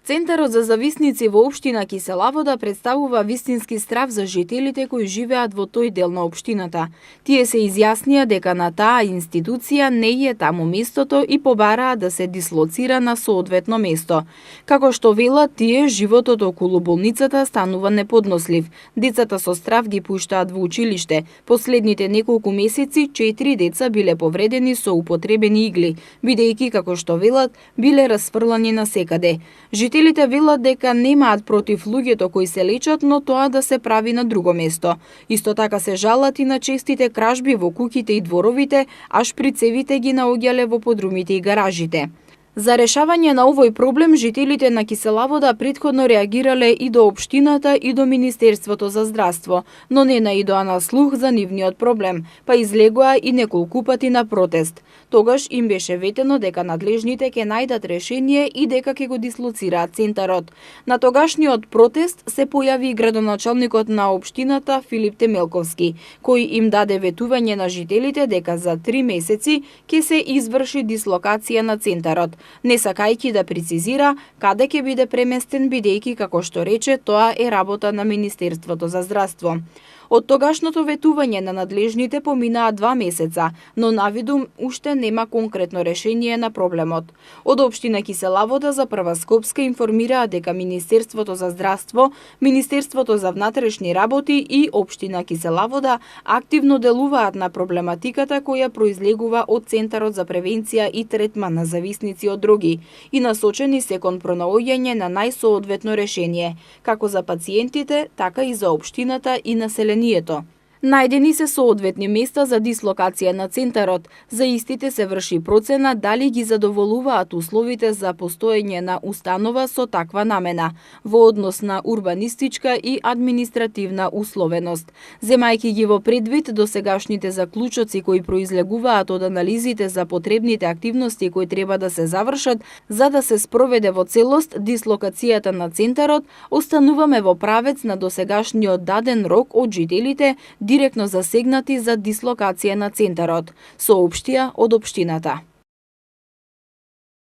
Центарот за зависници во општина Кисела Вода представува вистински страв за жителите кои живеат во тој дел на општината. Тие се изјаснија дека на таа институција не е таму местото и побараа да се дислоцира на соодветно место. Како што велат тие, животот околу болницата станува неподнослив. Децата со страв ги пуштаат во училиште. Последните неколку месеци 4 деца биле повредени со употребени игли, бидејќи како што велат биле расфрлани насекаде. Жителите велат дека немаат против луѓето кои се лечат, но тоа да се прави на друго место. Исто така се жалат и на честите кражби во куќите и дворовите, а шприцевите ги наоѓале во подрумите и гаражите. За решавање на овој проблем, жителите на Кисела Вода претходно реагирале и до општината и до Министерството за здравство, но не наидоа на слух за нивниот проблем, па излегоа и неколку пати на протест. Тогаш им беше ветено дека надлежните ќе најдат решение и дека ќе го дислоцираат центарот. На тогашниот протест се појави и градоначалникот на општината Филип Темелковски, кој им даде ветување на жителите дека за 3 месеци ќе се изврши дислокација на центарот, не сакајќи да прецизира каде ќе биде преместен, бидејќи како што рече тоа е работа на Министерството за здравство. Од тогашното ветување на надлежните поминаа 2 месеца, но навидум уште нема конкретно решение на проблемот. Од општина Кисела Вода за Прва Скопска информираа дека Министерството за здравство, Министерството за внатрешни работи и општина Кисела Вода активно делуваат на проблематиката која произлегува од Центарот за превенција и третман на зависници од дроги и насочени се кон пронаоѓање на најсоодветно решение, како за пациентите, така и за општината и населението. Најдени се соодветни места за дислокација на центарот. За истите се врши процена дали ги задоволуваат условите за постоење на установа со таква намена, во однос на урбанистичка и административна условеност. Земајќи ги во предвид досегашните заклучоци кои произлегуваат од анализите за потребните активности кои треба да се завршат за да се спроведе во целост дислокацијата на центарот, остануваме во правец на досегашниот даден рок од жителите директно засегнати за дислокација на центарот, соопштија од општината.